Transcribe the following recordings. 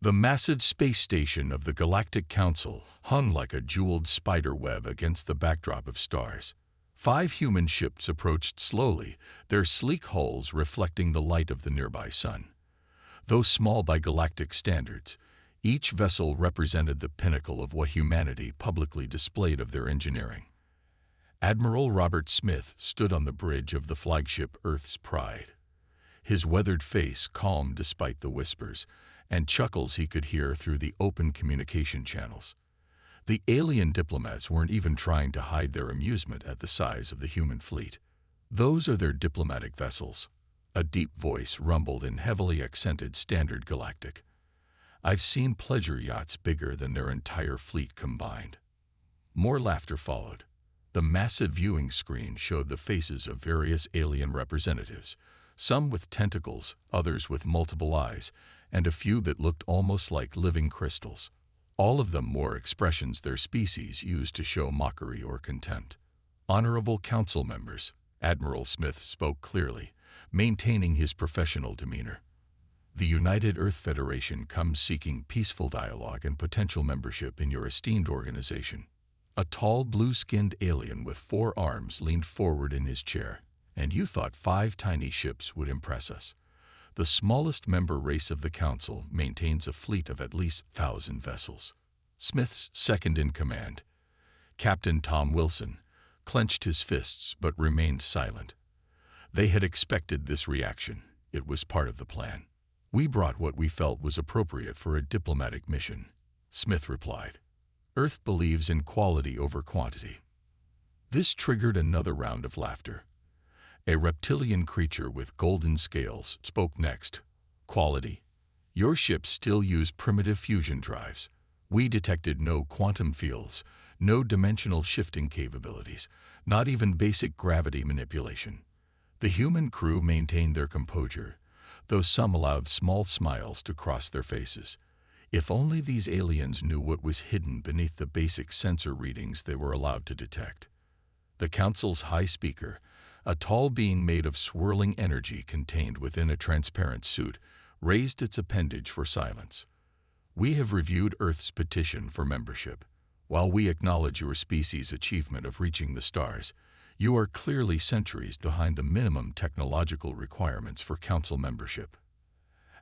The massive space station of the Galactic Council hung like a jeweled spider web against the backdrop of stars. 5 human ships approached slowly, their sleek hulls reflecting the light of the nearby sun. Though small by galactic standards, each vessel represented the pinnacle of what humanity publicly displayed of their engineering. Admiral Robert Smith stood on the bridge of the flagship Earth's Pride. His weathered face calm despite the whispers and chuckles he could hear through the open communication channels. The alien diplomats weren't even trying to hide their amusement at the size of the human fleet. "Those are their diplomatic vessels," a deep voice rumbled in heavily accented Standard Galactic. "I've seen pleasure yachts bigger than their entire fleet combined." More laughter followed. The massive viewing screen showed the faces of various alien representatives, some with tentacles, others with multiple eyes, and a few that looked almost like living crystals. All of them wore expressions their species used to show mockery or contempt. "Honorable Council members," Admiral Smith spoke clearly, maintaining his professional demeanor. "The United Earth Federation comes seeking peaceful dialogue and potential membership in your esteemed organization." A tall, blue-skinned alien with 4 arms leaned forward in his chair. "And you thought 5 tiny ships would impress us? The smallest member race of the Council maintains a fleet of at least 1,000 vessels." Smith's second-in-command, Captain Tom Wilson, clenched his fists but remained silent. They had expected this reaction. It was part of the plan. "We brought what we felt was appropriate for a diplomatic mission," Smith replied. "Earth believes in quality over quantity." This triggered another round of laughter. A reptilian creature with golden scales spoke next. "Quality? Your ships still use primitive fusion drives. We detected no quantum fields, no dimensional shifting capabilities, not even basic gravity manipulation." The human crew maintained their composure, though some allowed small smiles to cross their faces. If only these aliens knew what was hidden beneath the basic sensor readings they were allowed to detect. The Council's high speaker, a tall being made of swirling energy contained within a transparent suit, raised its appendage for silence. "We have reviewed Earth's petition for membership. While we acknowledge your species' achievement of reaching the stars, you are clearly centuries behind the minimum technological requirements for Council membership."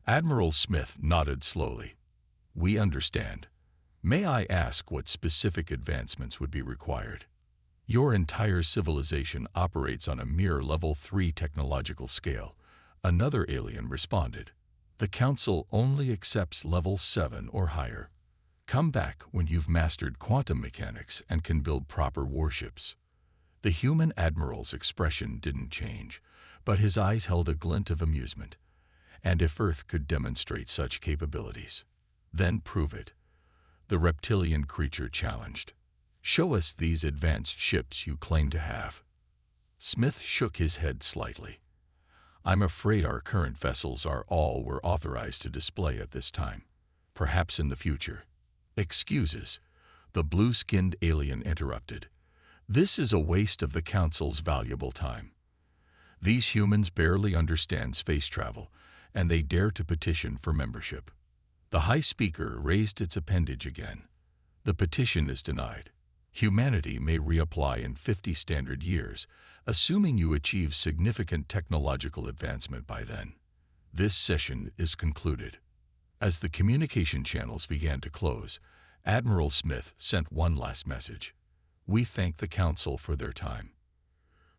Admiral Smith nodded slowly. "We understand. May I ask what specific advancements would be required?" "Your entire civilization operates on a mere level 3 technological scale," another alien responded. "The Council only accepts level 7 or higher. Come back when you've mastered quantum mechanics and can build proper warships." The human admiral's expression didn't change, but his eyes held a glint of amusement. "And if Earth could demonstrate such capabilities, then prove it," the reptilian creature challenged. "Show us these advanced ships you claim to have." Smith shook his head slightly. "I'm afraid our current vessels are all we're authorized to display at this time. Perhaps in the future." "Excuses," the blue-skinned alien interrupted. "This is a waste of the Council's valuable time. These humans barely understand space travel, and they dare to petition for membership." The high speaker raised its appendage again. "The petition is denied. Humanity may reapply in 50 standard years, assuming you achieve significant technological advancement by then. This session is concluded." As the communication channels began to close, Admiral Smith sent one last message. "We thank the Council for their time.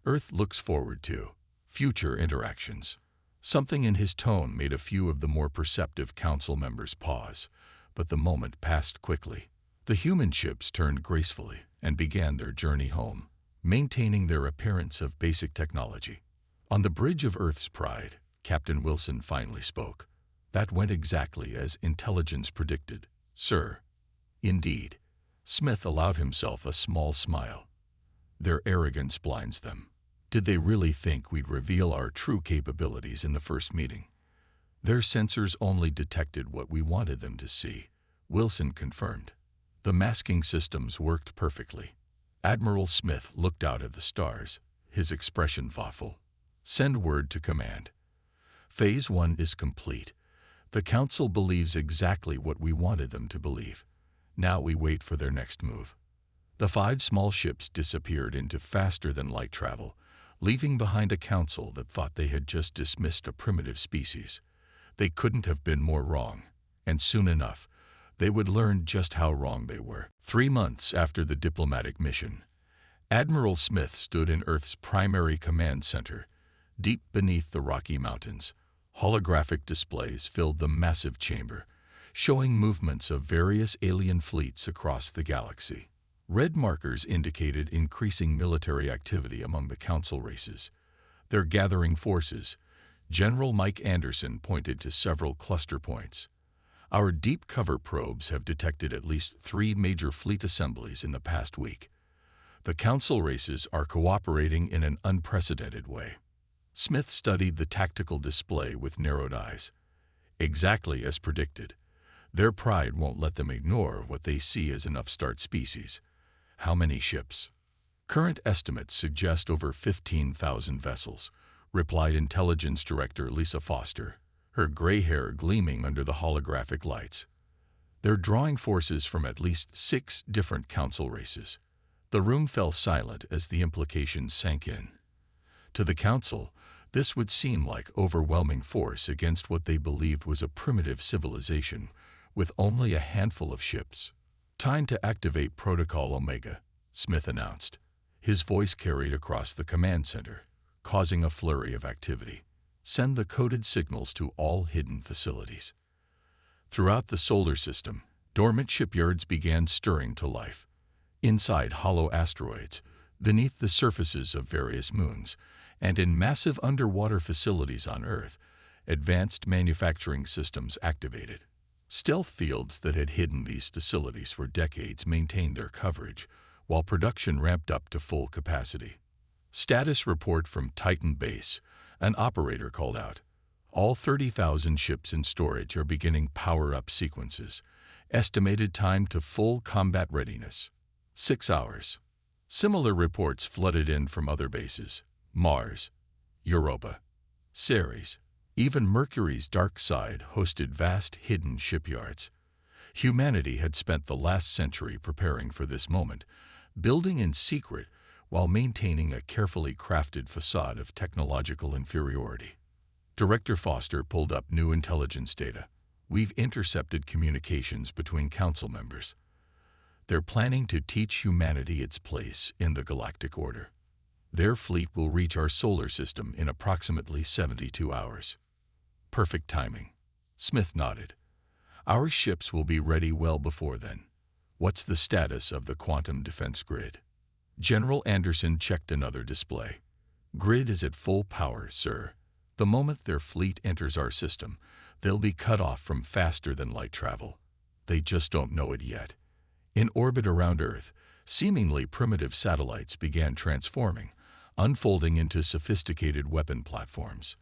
Earth looks forward to future interactions." Something in his tone made a few of the more perceptive Council members pause, but the moment passed quickly. The human ships turned gracefully and began their journey home, maintaining their appearance of basic technology. On the bridge of Earth's Pride, Captain Wilson finally spoke. "That went exactly as intelligence predicted, sir." "Indeed." Smith allowed himself a small smile. "Their arrogance blinds them. Did they really think we'd reveal our true capabilities in the first meeting?" "Their sensors only detected what we wanted them to see," Wilson confirmed. "The masking systems worked perfectly." Admiral Smith looked out at the stars, his expression thoughtful. "Send word to command. Phase 1 is complete. The Council believes exactly what we wanted them to believe. Now we wait for their next move. The 5 small ships disappeared into faster-than-light travel, leaving behind a council that thought they had just dismissed a primitive species. They couldn't have been more wrong, and soon enough, they would learn just how wrong they were. 3 months after the diplomatic mission, Admiral Smith stood in Earth's primary command center, deep beneath the Rocky Mountains. Holographic displays filled the massive chamber, showing movements of various alien fleets across the galaxy. Red markers indicated increasing military activity among the Council races. They're gathering forces. General Mike Anderson pointed to several cluster points. Our deep cover probes have detected at least 3 major fleet assemblies in the past week. The Council races are cooperating in an unprecedented way. Smith studied the tactical display with narrowed eyes. Exactly as predicted. Their pride won't let them ignore what they see as an upstart species. How many ships? Current estimates suggest over 15,000 vessels, replied Intelligence Director Lisa Foster, her gray hair gleaming under the holographic lights. They're drawing forces from at least 6 different Council races. The room fell silent as the implications sank in. To the Council, this would seem like overwhelming force against what they believed was a primitive civilization with only a handful of ships. Time to activate Protocol Omega, Smith announced. His voice carried across the command center, causing a flurry of activity. Send the coded signals to all hidden facilities. Throughout the solar system, dormant shipyards began stirring to life. Inside hollow asteroids, beneath the surfaces of various moons, and in massive underwater facilities on Earth, advanced manufacturing systems activated. Stealth fields that had hidden these facilities for decades maintained their coverage, while production ramped up to full capacity. Status report from Titan Base, an operator called out. All 30,000 ships in storage are beginning power-up sequences. Estimated time to full combat readiness: 6 hours. Similar reports flooded in from other bases: Mars, Europa, Ceres. Even Mercury's dark side hosted vast hidden shipyards. Humanity had spent the last century preparing for this moment, building in secret while maintaining a carefully crafted facade of technological inferiority. Director Foster pulled up new intelligence data. We've intercepted communications between Council members. They're planning to teach humanity its place in the galactic order. Their fleet will reach our solar system in approximately 72 hours. Perfect timing. Smith nodded. Our ships will be ready well before then. What's the status of the quantum defense grid? General Anderson checked another display. Grid is at full power, sir. The moment their fleet enters our system, they'll be cut off from faster-than-light travel. They just don't know it yet. In orbit around Earth, seemingly primitive satellites began transforming, unfolding into sophisticated weapon platforms.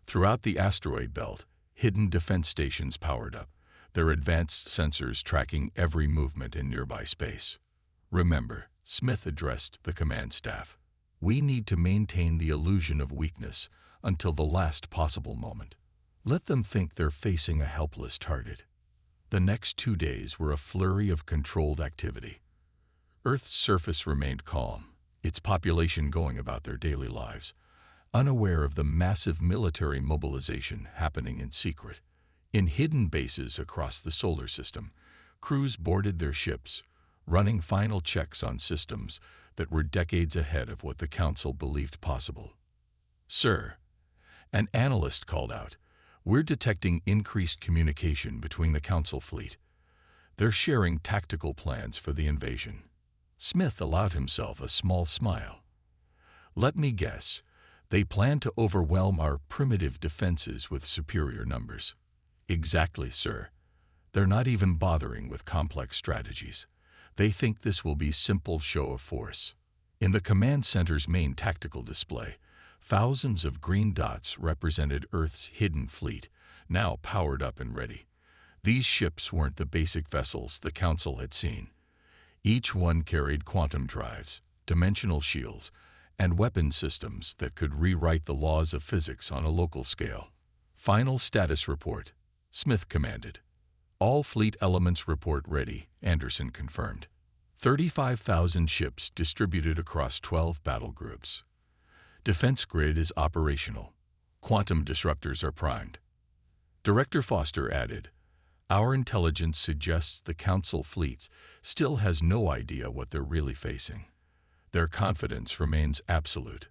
Throughout the asteroid belt, hidden defense stations powered up, their advanced sensors tracking every movement in nearby space. Remember, Smith addressed the command staff, we need to maintain the illusion of weakness until the last possible moment. Let them think they're facing a helpless target. The next 2 days were a flurry of controlled activity. Earth's surface remained calm, its population going about their daily lives, unaware of the massive military mobilization happening in secret. In hidden bases across the solar system, crews boarded their ships, running final checks on systems that were decades ahead of what the Council believed possible. Sir, an analyst called out, we're detecting increased communication between the Council fleet. They're sharing tactical plans for the invasion. Smith allowed himself a small smile. Let me guess, they plan to overwhelm our primitive defenses with superior numbers. Exactly, sir. They're not even bothering with complex strategies. They think this will be simple show of force. In the command center's main tactical display, thousands of green dots represented Earth's hidden fleet, now powered up and ready. These ships weren't the basic vessels the Council had seen. Each one carried quantum drives, dimensional shields, and weapon systems that could rewrite the laws of physics on a local scale. Final status report. Smith commanded. All fleet elements report ready, Anderson confirmed. 35,000 ships distributed across 12 battle groups. Defense grid is operational. Quantum disruptors are primed. Director Foster added, "Our intelligence suggests the Council fleet still has no idea what they're really facing. Their confidence remains absolute."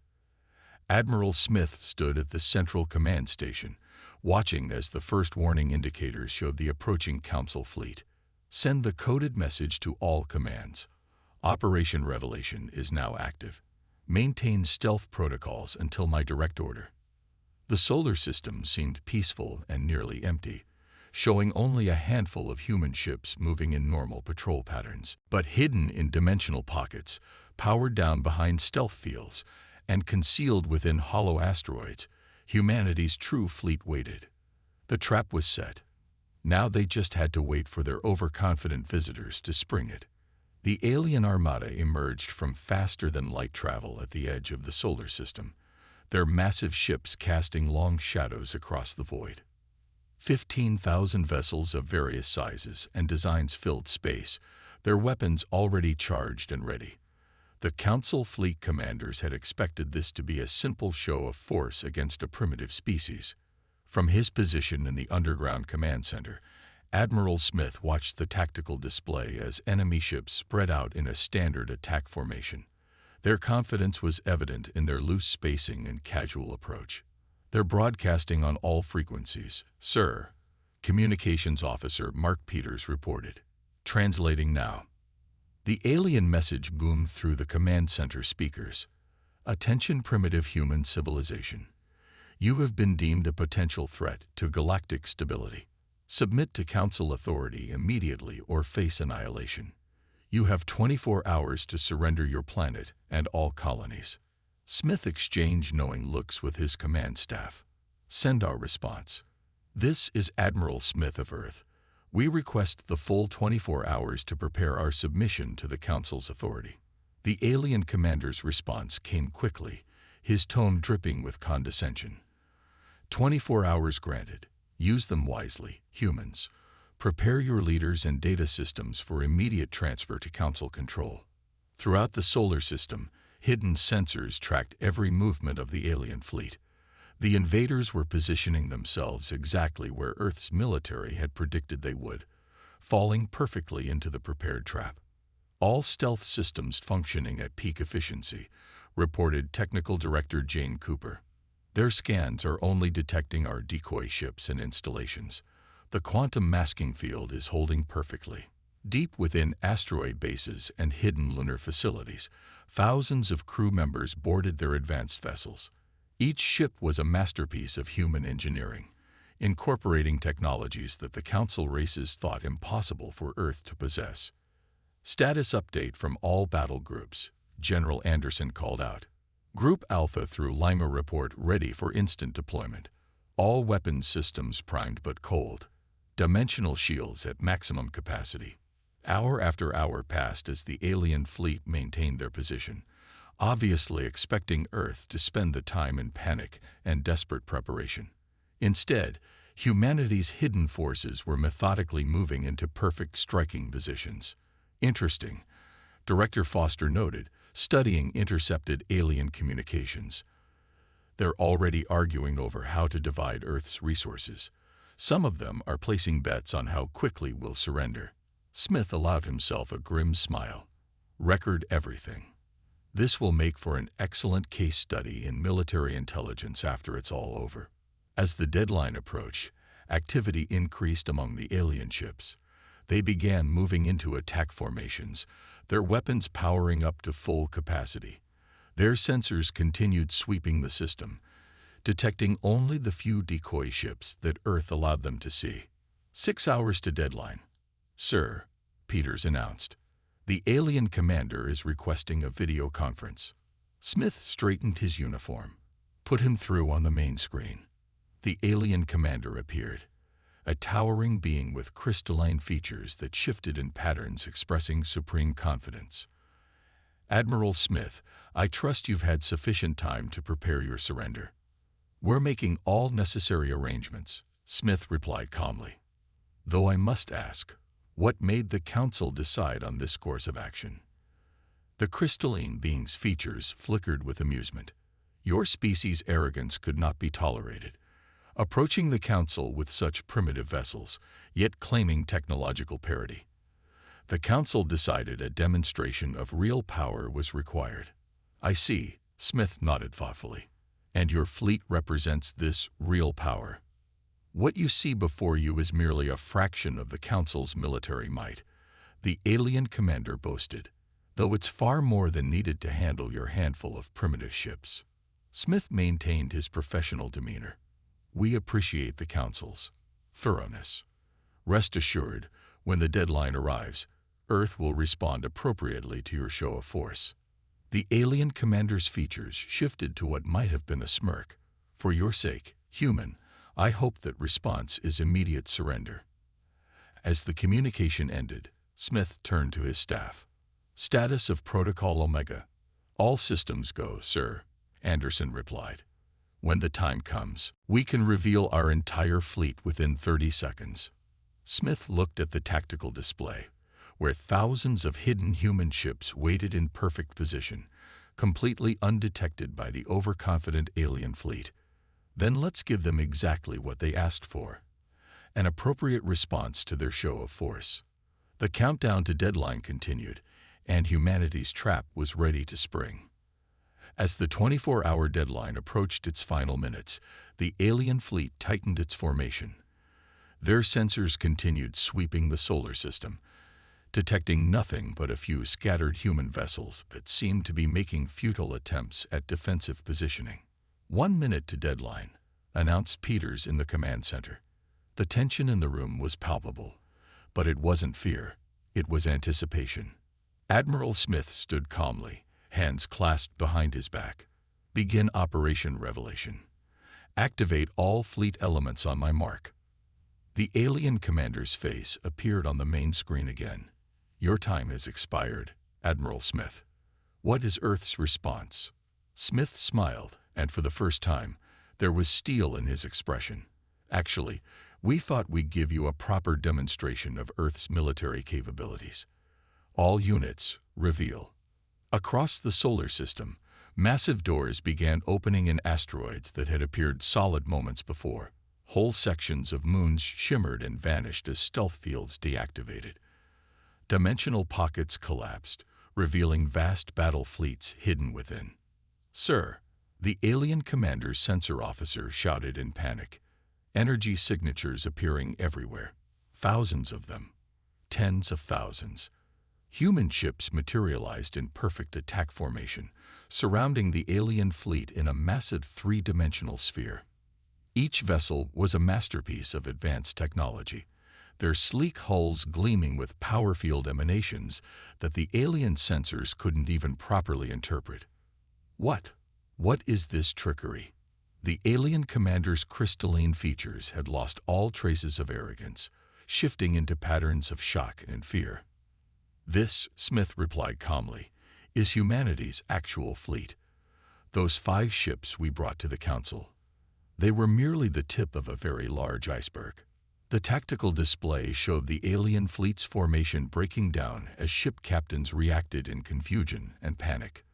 Admiral Smith stood at the Central Command Station, watching as the first warning indicators showed the approaching Council fleet. "Send the coded message to all commands. Operation Revelation is now active. Maintain stealth protocols until my direct order." The solar system seemed peaceful and nearly empty, showing only a handful of human ships moving in normal patrol patterns. But hidden in dimensional pockets, powered down behind stealth fields, and concealed within hollow asteroids, humanity's true fleet waited. The trap was set. Now they just had to wait for their overconfident visitors to spring it. The alien armada emerged from faster-than-light travel at the edge of the solar system, their massive ships casting long shadows across the void. 15,000 vessels of various sizes and designs filled space, their weapons already charged and ready. The Council fleet commanders had expected this to be a simple show of force against a primitive species. From his position in the underground command center, Admiral Smith watched the tactical display as enemy ships spread out in a standard attack formation. Their confidence was evident in their loose spacing and casual approach. "They're broadcasting on all frequencies, sir," Communications Officer Mark Peters reported. Translating now. The alien message boomed through the command center speakers. "Attention, primitive human civilization. You have been deemed a potential threat to galactic stability. Submit to Council authority immediately or face annihilation. You have 24 hours to surrender your planet and all colonies." Smith exchanged knowing looks with his command staff. "Send our response. This is Admiral Smith of Earth. We request the full 24 hours to prepare our submission to the Council's authority." The alien commander's response came quickly, his tone dripping with condescension. 24 hours granted. Use them wisely, humans. Prepare your leaders and data systems for immediate transfer to Council control. Throughout the solar system, hidden sensors tracked every movement of the alien fleet. The invaders were positioning themselves exactly where Earth's military had predicted they would, falling perfectly into the prepared trap. "All stealth systems functioning at peak efficiency," reported Technical Director Jane Cooper. "Their scans are only detecting our decoy ships and installations. The quantum masking field is holding perfectly." Deep within asteroid bases and hidden lunar facilities, thousands of crew members boarded their advanced vessels. Each ship was a masterpiece of human engineering, incorporating technologies that the Council races thought impossible for Earth to possess. "Status update from all battle groups," General Anderson called out. "Group Alpha through Lima report ready for instant deployment. All weapons systems primed but cold. Dimensional shields at maximum capacity." Hour after hour passed as the alien fleet maintained their position, obviously expecting Earth to spend the time in panic and desperate preparation. Instead, humanity's hidden forces were methodically moving into perfect striking positions. "Interesting," Director Foster noted, studying intercepted alien communications. "They're already arguing over how to divide Earth's resources. Some of them are placing bets on how quickly we'll surrender." Smith allowed himself a grim smile. "Record everything. This will make for an excellent case study in military intelligence after it's all over." As the deadline approached, activity increased among the alien ships. They began moving into attack formations, their weapons powering up to full capacity. Their sensors continued sweeping the system, detecting only the few decoy ships that Earth allowed them to see. 6 hours to deadline, sir, Peters announced. "The alien commander is requesting a video conference." Smith straightened his uniform, put him through on the main screen. The alien commander appeared, a towering being with crystalline features that shifted in patterns expressing supreme confidence. "Admiral Smith, I trust you've had sufficient time to prepare your surrender. We're making all necessary arrangements," Smith replied calmly. Though I must ask, what made the Council decide on this course of action? The crystalline being's features flickered with amusement. Your species' arrogance could not be tolerated. Approaching the Council with such primitive vessels, yet claiming technological parity. The Council decided a demonstration of real power was required. I see, Smith nodded thoughtfully. And your fleet represents this real power. What you see before you is merely a fraction of the Council's military might, the alien commander boasted, though it's far more than needed to handle your handful of primitive ships. Smith maintained his professional demeanor. We appreciate the Council's thoroughness. Rest assured, when the deadline arrives, Earth will respond appropriately to your show of force. The alien commander's features shifted to what might have been a smirk. For your sake, human, I hope that response is immediate surrender. As the communication ended, Smith turned to his staff. Status of Protocol Omega. All systems go, sir, Anderson replied. When the time comes, we can reveal our entire fleet within 30 seconds. Smith looked at the tactical display, where thousands of hidden human ships waited in perfect position, completely undetected by the overconfident alien fleet. Then let's give them exactly what they asked for. An appropriate response to their show of force. The countdown to deadline continued, and humanity's trap was ready to spring. As the 24-hour deadline approached its final minutes, the alien fleet tightened its formation. Their sensors continued sweeping the solar system, detecting nothing but a few scattered human vessels that seemed to be making futile attempts at defensive positioning. 1 minute to deadline, announced Peters in the command center. The tension in the room was palpable, but it wasn't fear, it was anticipation. Admiral Smith stood calmly, hands clasped behind his back. Begin Operation Revelation. Activate all fleet elements on my mark. The alien commander's face appeared on the main screen again. Your time has expired, Admiral Smith. What is Earth's response? Smith smiled, and for the first time, there was steel in his expression. Actually, we thought we'd give you a proper demonstration of Earth's military capabilities. All units, reveal. Across the solar system, massive doors began opening in asteroids that had appeared solid moments before. Whole sections of moons shimmered and vanished as stealth fields deactivated. Dimensional pockets collapsed, revealing vast battle fleets hidden within. Sir, the alien commander's sensor officer shouted in panic. Energy signatures appearing everywhere. Thousands of them. Tens of thousands. Human ships materialized in perfect attack formation, surrounding the alien fleet in a massive three-dimensional sphere. Each vessel was a masterpiece of advanced technology, their sleek hulls gleaming with power field emanations that the alien sensors couldn't even properly interpret. What is this trickery? The alien commander's crystalline features had lost all traces of arrogance, shifting into patterns of shock and fear. This, Smith replied calmly, is humanity's actual fleet. Those 5 ships we brought to the Council. They were merely the tip of a very large iceberg. The tactical display showed the alien fleet's formation breaking down as ship captains reacted in confusion and panic.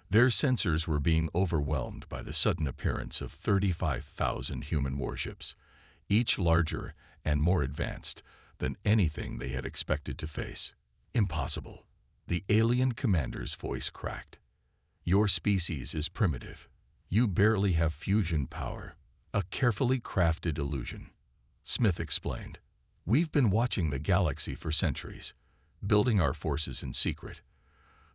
Their sensors were being overwhelmed by the sudden appearance of 35,000 human warships, each larger and more advanced than anything they had expected to face. Impossible. The alien commander's voice cracked. Your species is primitive. You barely have fusion power, a carefully crafted illusion. Smith explained. We've been watching the galaxy for centuries, building our forces in secret.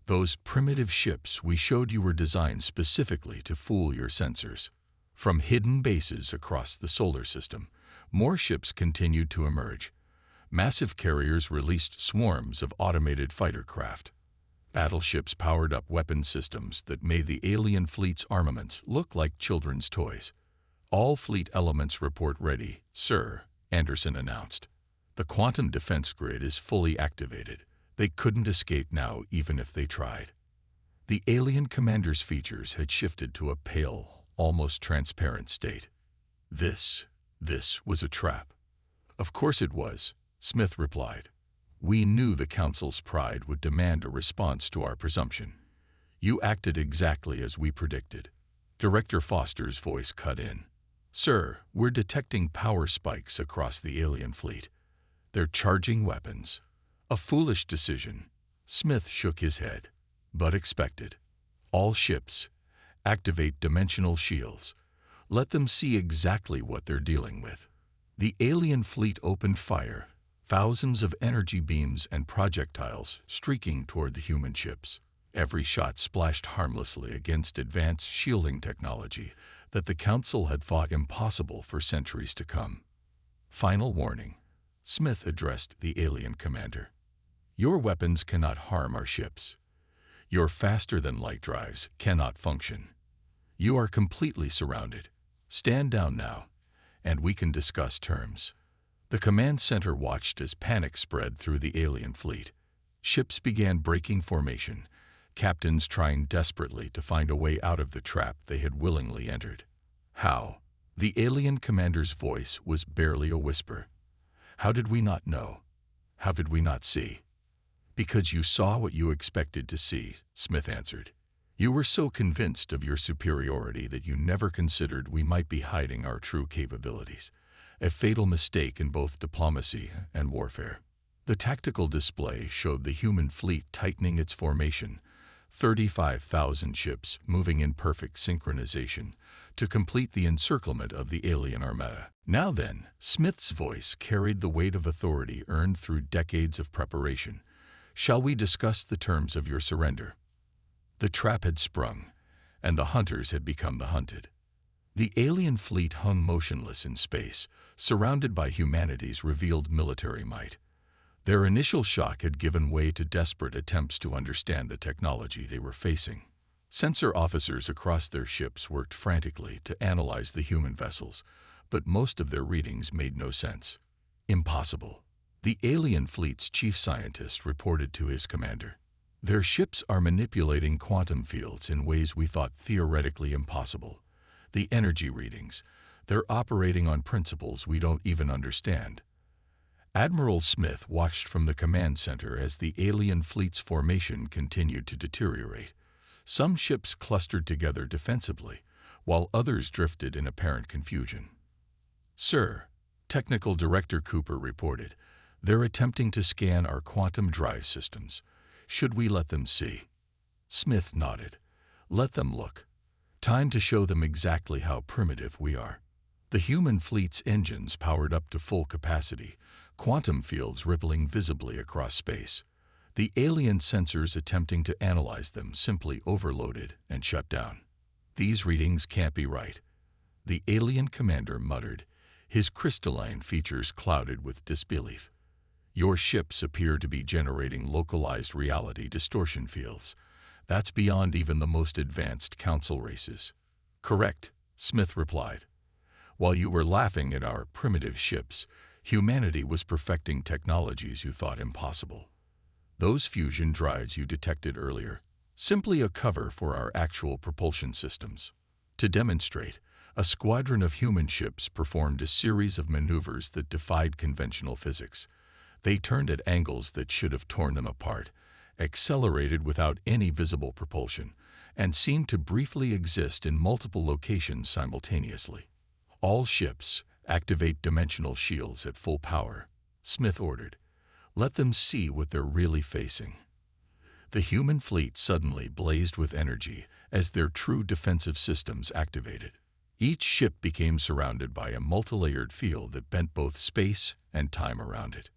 Those primitive ships we showed you were designed specifically to fool your sensors. From hidden bases across the solar system, more ships continued to emerge. Massive carriers released swarms of automated fighter craft. Battleships powered up weapon systems that made the alien fleet's armaments look like children's toys. All fleet elements report ready, sir, Anderson announced. The quantum defense grid is fully activated. They couldn't escape now even if they tried. The alien commander's features had shifted to a pale, almost transparent state. This This was a trap. Of course it was, Smith replied. We knew the Council's pride would demand a response to our presumption. You acted exactly as we predicted. Director Foster's voice cut in. Sir, we're detecting power spikes across the alien fleet. They're charging weapons. A foolish decision. Smith shook his head. But expected. All ships, activate dimensional shields. Let them see exactly what they're dealing with. The alien fleet opened fire, thousands of energy beams and projectiles streaking toward the human ships. Every shot splashed harmlessly against advanced shielding technology that the Council had thought impossible for centuries to come. Final warning. Smith addressed the alien commander. Your weapons cannot harm our ships. Your faster-than-light drives cannot function. You are completely surrounded. Stand down now, and we can discuss terms. The command center watched as panic spread through the alien fleet. Ships began breaking formation, captains trying desperately to find a way out of the trap they had willingly entered. How? The alien commander's voice was barely a whisper. How did we not know? How did we not see? Because you saw what you expected to see, Smith answered. You were so convinced of your superiority that you never considered we might be hiding our true capabilities, a fatal mistake in both diplomacy and warfare. The tactical display showed the human fleet tightening its formation, 35,000 ships moving in perfect synchronization to complete the encirclement of the alien armada. Now then, Smith's voice carried the weight of authority earned through decades of preparation. Shall we discuss the terms of your surrender? The trap had sprung, and the hunters had become the hunted. The alien fleet hung motionless in space, surrounded by humanity's revealed military might. Their initial shock had given way to desperate attempts to understand the technology they were facing. Sensor officers across their ships worked frantically to analyze the human vessels, but most of their readings made no sense. Impossible. The alien fleet's chief scientist reported to his commander. Their ships are manipulating quantum fields in ways we thought theoretically impossible. The energy readings, they're operating on principles we don't even understand. Admiral Smith watched from the command center as the alien fleet's formation continued to deteriorate. Some ships clustered together defensively, while others drifted in apparent confusion. Sir, Technical Director Cooper reported, they're attempting to scan our quantum drive systems. Should we let them see? Smith nodded. Let them look. Time to show them exactly how primitive we are. The human fleet's engines powered up to full capacity, quantum fields rippling visibly across space. The alien sensors attempting to analyze them simply overloaded and shut down. These readings can't be right. The alien commander muttered, his crystalline features clouded with disbelief. Your ships appear to be generating localized reality distortion fields. That's beyond even the most advanced council races. Correct, Smith replied. While you were laughing at our primitive ships, humanity was perfecting technologies you thought impossible. Those fusion drives you detected earlier, simply a cover for our actual propulsion systems. To demonstrate, a squadron of human ships performed a series of maneuvers that defied conventional physics. They turned at angles that should have torn them apart, accelerated without any visible propulsion, and seemed to briefly exist in multiple locations simultaneously. All ships, activate dimensional shields at full power, Smith ordered. Let them see what they're really facing. The human fleet suddenly blazed with energy as their true defensive systems activated. Each ship became surrounded by a multilayered field that bent both space and time around it.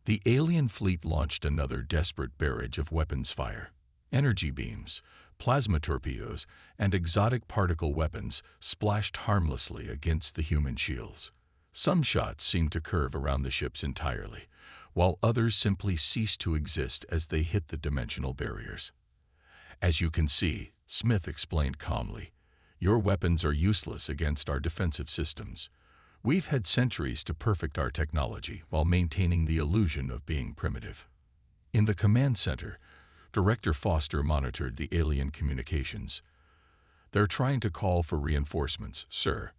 The alien fleet launched another desperate barrage of weapons fire. Energy beams, plasma torpedoes, and exotic particle weapons splashed harmlessly against the human shields. Some shots seemed to curve around the ships entirely, while others simply ceased to exist as they hit the dimensional barriers. As you can see, Smith explained calmly, your weapons are useless against our defensive systems. We've had centuries to perfect our technology while maintaining the illusion of being primitive. In the command center, Director Foster monitored the alien communications. They're trying to call for reinforcements, sir.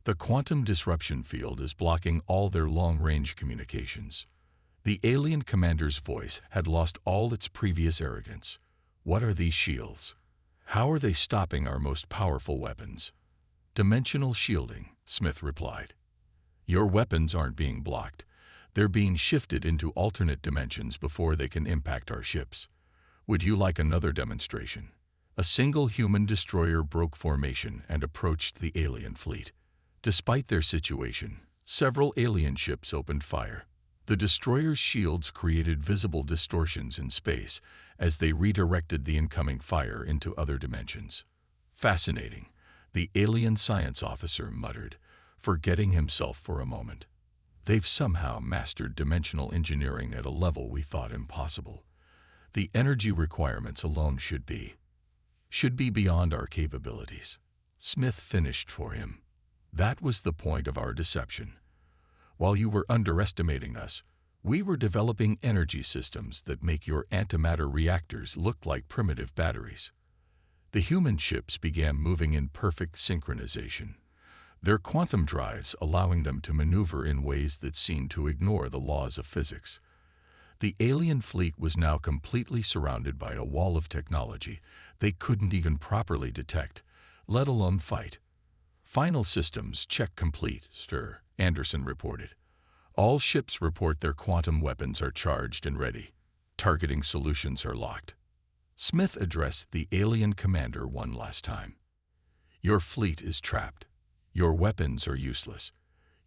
The quantum disruption field is blocking all their long-range communications. The alien commander's voice had lost all its previous arrogance. What are these shields? How are they stopping our most powerful weapons? Dimensional shielding, Smith replied. Your weapons aren't being blocked. They're being shifted into alternate dimensions before they can impact our ships. Would you like another demonstration? A single human destroyer broke formation and approached the alien fleet. Despite their situation, several alien ships opened fire. The destroyer's shields created visible distortions in space as they redirected the incoming fire into other dimensions. Fascinating, the alien science officer muttered, forgetting himself for a moment. They've somehow mastered dimensional engineering at a level we thought impossible. The energy requirements alone should be beyond our capabilities. Smith finished for him. That was the point of our deception. While you were underestimating us, we were developing energy systems that make your antimatter reactors look like primitive batteries. The human ships began moving in perfect synchronization, their quantum drives allowing them to maneuver in ways that seemed to ignore the laws of physics. The alien fleet was now completely surrounded by a wall of technology they couldn't even properly detect, let alone fight. Final systems check complete, Sir, Anderson reported. All ships report their quantum weapons are charged and ready. Targeting solutions are locked. Smith addressed the alien commander one last time. Your fleet is trapped. Your weapons are useless.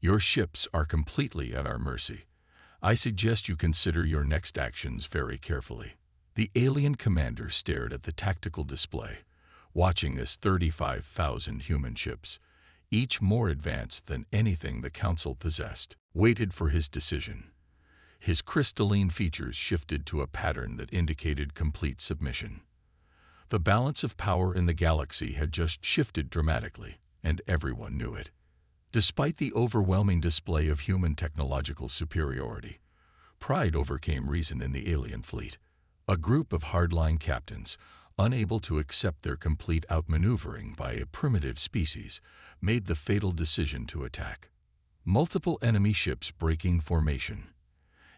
Your ships are completely at our mercy. I suggest you consider your next actions very carefully. The alien commander stared at the tactical display, watching as 35,000 human ships, each more advanced than anything the Council possessed, waited for his decision. His crystalline features shifted to a pattern that indicated complete submission. The balance of power in the galaxy had just shifted dramatically, and everyone knew it. Despite the overwhelming display of human technological superiority, pride overcame reason in the alien fleet. A group of hardline captains, unable to accept their complete outmaneuvering by a primitive species, made the fatal decision to attack. Multiple enemy ships breaking formation.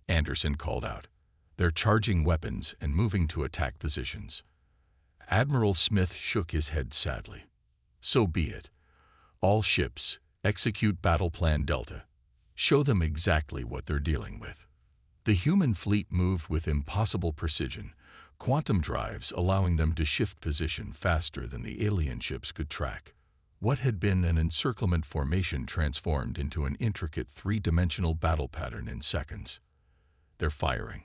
Anderson called out. They're charging weapons and moving to attack positions. Admiral Smith shook his head sadly. So be it. All ships, execute Battle Plan Delta. Show them exactly what they're dealing with. The human fleet moved with impossible precision, quantum drives allowing them to shift position faster than the alien ships could track. What had been an encirclement formation transformed into an intricate three-dimensional battle pattern in seconds. They're firing,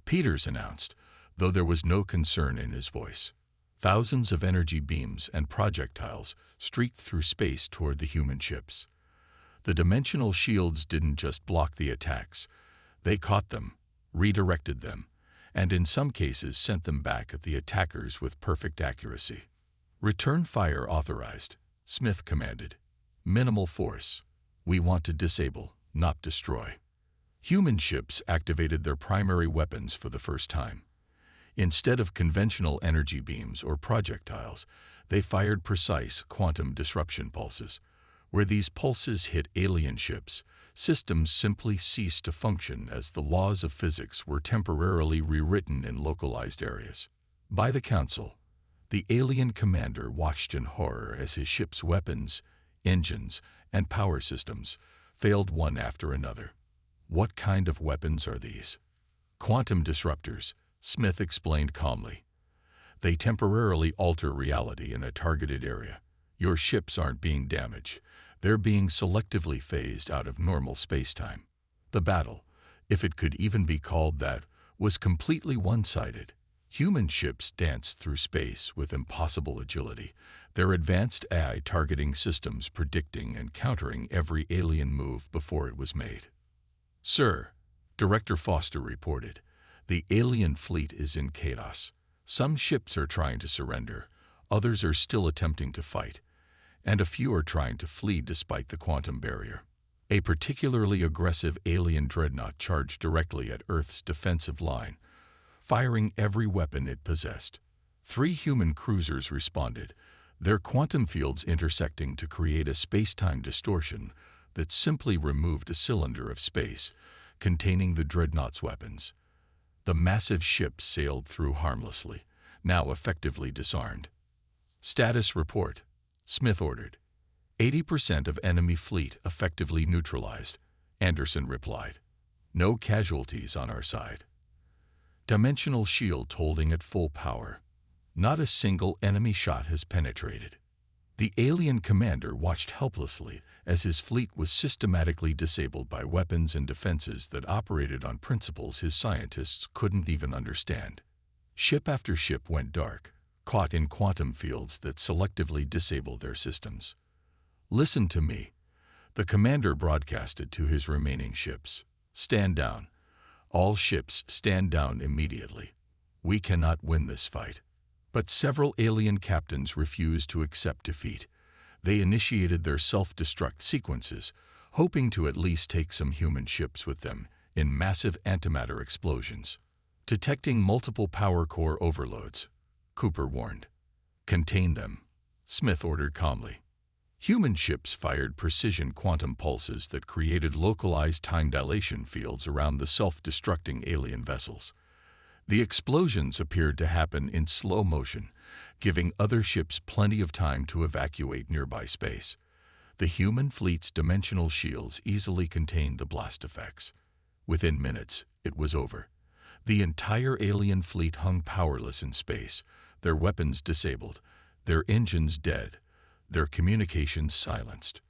Peters announced, though there was no concern in his voice. Thousands of energy beams and projectiles streaked through space toward the human ships. The dimensional shields didn't just block the attacks. They caught them, redirected them, and in some cases sent them back at the attackers with perfect accuracy. Return fire authorized, Smith commanded. Minimal force. We want to disable, not destroy. Human ships activated their primary weapons for the first time. Instead of conventional energy beams or projectiles, they fired precise quantum disruption pulses. Where these pulses hit alien ships, systems simply ceased to function as the laws of physics were temporarily rewritten in localized areas. By the Council, the alien commander watched in horror as his ship's weapons, engines, and power systems failed one after another. What kind of weapons are these? Quantum disruptors, Smith explained calmly. They temporarily alter reality in a targeted area. Your ships aren't being damaged. They're being selectively phased out of normal spacetime. The battle, if it could even be called that, was completely one-sided. Human ships danced through space with impossible agility, their advanced AI targeting systems predicting and countering every alien move before it was made. Sir, Director Foster reported, the alien fleet is in chaos. Some ships are trying to surrender, others are still attempting to fight, and a few are trying to flee despite the quantum barrier. A particularly aggressive alien dreadnought charged directly at Earth's defensive line, firing every weapon it possessed. 3 human cruisers responded, their quantum fields intersecting to create a space-time distortion that simply removed a cylinder of space containing the dreadnought's weapons. The massive ship sailed through harmlessly, now effectively disarmed. "Status report," Smith ordered. "80% of enemy fleet effectively neutralized," Anderson replied. "No casualties on our side." Dimensional shields holding at full power. Not a single enemy shot has penetrated. The alien commander watched helplessly as his fleet was systematically disabled by weapons and defenses that operated on principles his scientists couldn't even understand. Ship after ship went dark, caught in quantum fields that selectively disabled their systems. "Listen to me," the commander broadcasted to his remaining ships. "Stand down. All ships stand down immediately. We cannot win this fight." But several alien captains refused to accept defeat. They initiated their self-destruct sequences, hoping to at least take some human ships with them in massive antimatter explosions. "Detecting multiple power core overloads," Cooper warned. "Contain them," Smith ordered calmly. Human ships fired precision quantum pulses that created localized time dilation fields around the self-destructing alien vessels. The explosions appeared to happen in slow motion, giving other ships plenty of time to evacuate nearby space. The human fleet's dimensional shields easily contained the blast effects. Within minutes, it was over. The entire alien fleet hung powerless in space, their weapons disabled, their engines dead, their communications silenced.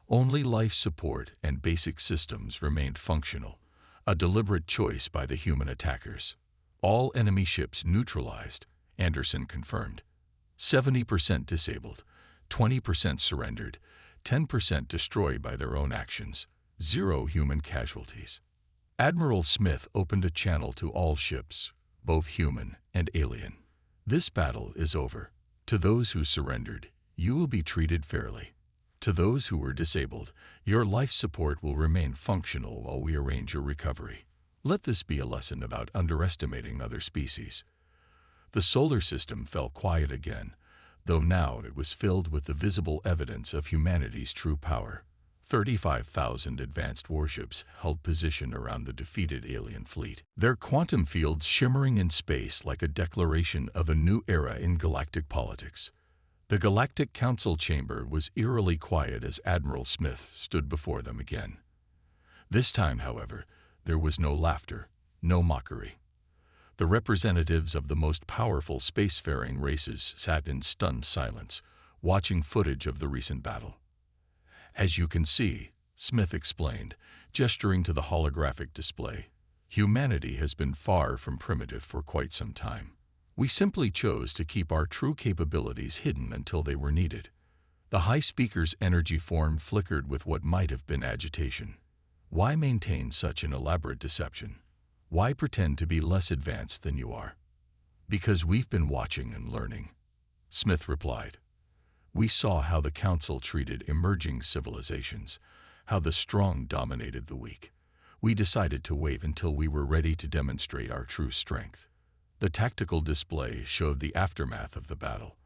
Only life support and basic systems remained functional, a deliberate choice by the human attackers. "All enemy ships neutralized," Anderson confirmed. 70% disabled, 20% surrendered, 10% destroyed by their own actions, 0 human casualties. Admiral Smith opened a channel to all ships, both human and alien. "This battle is over. To those who surrendered, you will be treated fairly. To those who were disabled, your life support will remain functional while we arrange your recovery. Let this be a lesson about underestimating other species." The solar system fell quiet again, though now it was filled with the visible evidence of humanity's true power. 35,000 advanced warships held position around the defeated alien fleet, their quantum fields shimmering in space like a declaration of a new era in galactic politics. The Galactic Council chamber was eerily quiet as Admiral Smith stood before them again. This time, however, there was no laughter, no mockery. The representatives of the most powerful spacefaring races sat in stunned silence, watching footage of the recent battle. "As you can see," Smith explained, gesturing to the holographic display, "humanity has been far from primitive for quite some time. We simply chose to keep our true capabilities hidden until they were needed." The high speaker's energy form flickered with what might have been agitation. "Why maintain such an elaborate deception? Why pretend to be less advanced than you are?" "Because we've been watching and learning," Smith replied. "We saw how the Council treated emerging civilizations, how the strong dominated the weak. We decided to wait until we were ready to demonstrate our true strength." The tactical display showed the aftermath of the battle.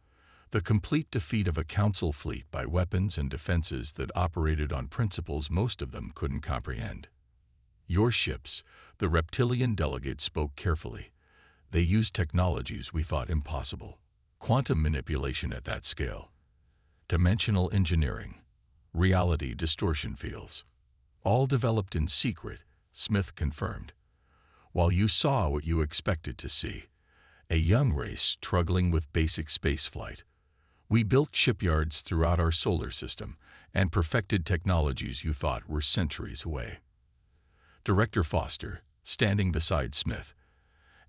The complete defeat of a Council fleet by weapons and defenses that operated on principles most of them couldn't comprehend. "Your ships," the reptilian delegate spoke carefully. "They used technologies we thought impossible. Quantum manipulation at that scale. Dimensional engineering. Reality distortion fields. All developed in secret," Smith confirmed. "While you saw what you expected to see, a young race struggling with basic spaceflight. We built shipyards throughout our solar system and perfected technologies you thought were centuries away." Director Foster, standing beside Smith,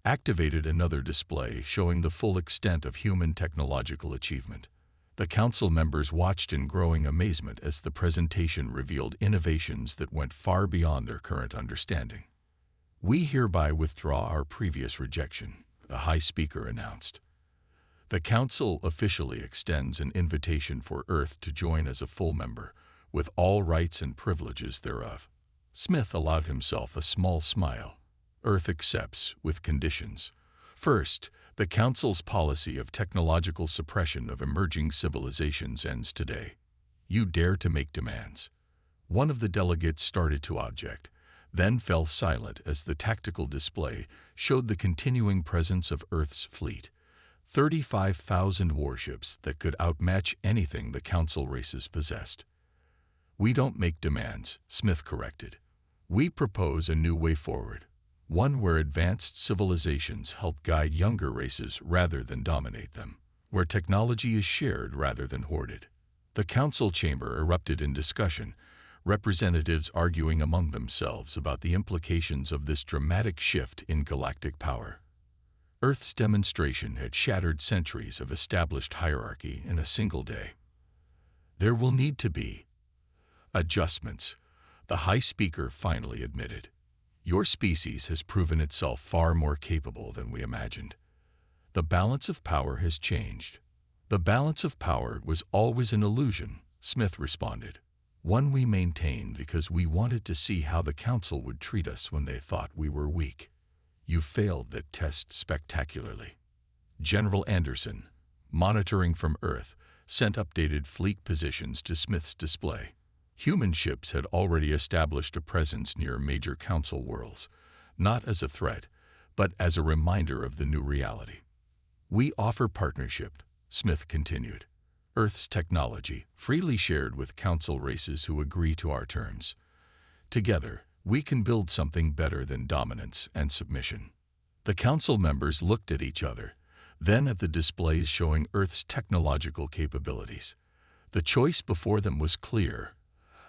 activated another display showing the full extent of human technological achievement. The Council members watched in growing amazement as the presentation revealed innovations that went far beyond their current understanding. "We hereby withdraw our previous rejection," the High Speaker announced. "The Council officially extends an invitation for Earth to join as a full member, with all rights and privileges thereof." Smith allowed himself a small smile. "Earth accepts, with conditions. First, the Council's policy of technological suppression of emerging civilizations ends today. You dare to make demands. One of the delegates started to object, then fell silent as the tactical display showed the continuing presence of Earth's fleet. 35,000 warships that could outmatch anything the Council races possessed. We don't make demands, Smith corrected. We propose a new way forward, one where advanced civilizations help guide younger races rather than dominate them, where technology is shared rather than hoarded. The Council chamber erupted in discussion, representatives arguing among themselves about the implications of this dramatic shift in galactic power. Earth's demonstration had shattered centuries of established hierarchy in a single day. There will need to be adjustments, the High Speaker finally admitted. Your species has proven itself far more capable than we imagined. The balance of power has changed. The balance of power was always an illusion, Smith responded. One we maintained because we wanted to see how the Council would treat us when they thought we were weak. You failed that test spectacularly. General Anderson, monitoring from Earth, sent updated fleet positions to Smith's display. Human ships had already established a presence near major Council worlds, not as a threat, but as a reminder of the new reality. We offer partnership, Smith continued. Earth's technology, freely shared with Council races who agree to our terms. Together, we can build something better than dominance and submission. The Council members looked at each other, then at the displays showing Earth's technological capabilities. The choice before them was clear: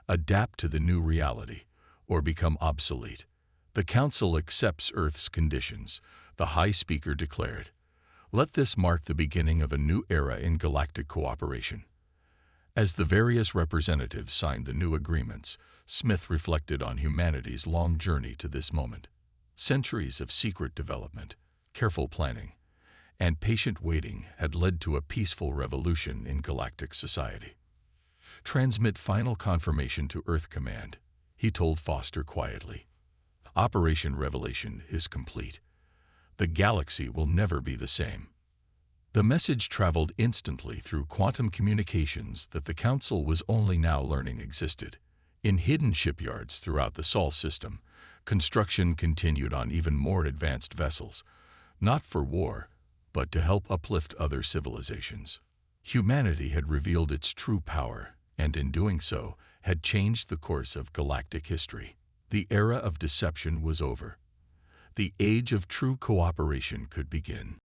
adapt to the new reality, or become obsolete. The Council accepts Earth's conditions, the High Speaker declared. Let this mark the beginning of a new era in galactic cooperation. As the various representatives signed the new agreements, Smith reflected on humanity's long journey to this moment. Centuries of secret development, careful planning, and patient waiting had led to a peaceful revolution in galactic society. Transmit final confirmation to Earth Command, he told Foster quietly. Operation Revelation is complete. The galaxy will never be the same. The message traveled instantly through quantum communications that the Council was only now learning existed. In hidden shipyards throughout the Sol system, construction continued on even more advanced vessels, not for war, but to help uplift other civilizations. Humanity had revealed its true power, and in doing so, had changed the course of galactic history. The era of deception was over. The age of true cooperation could begin.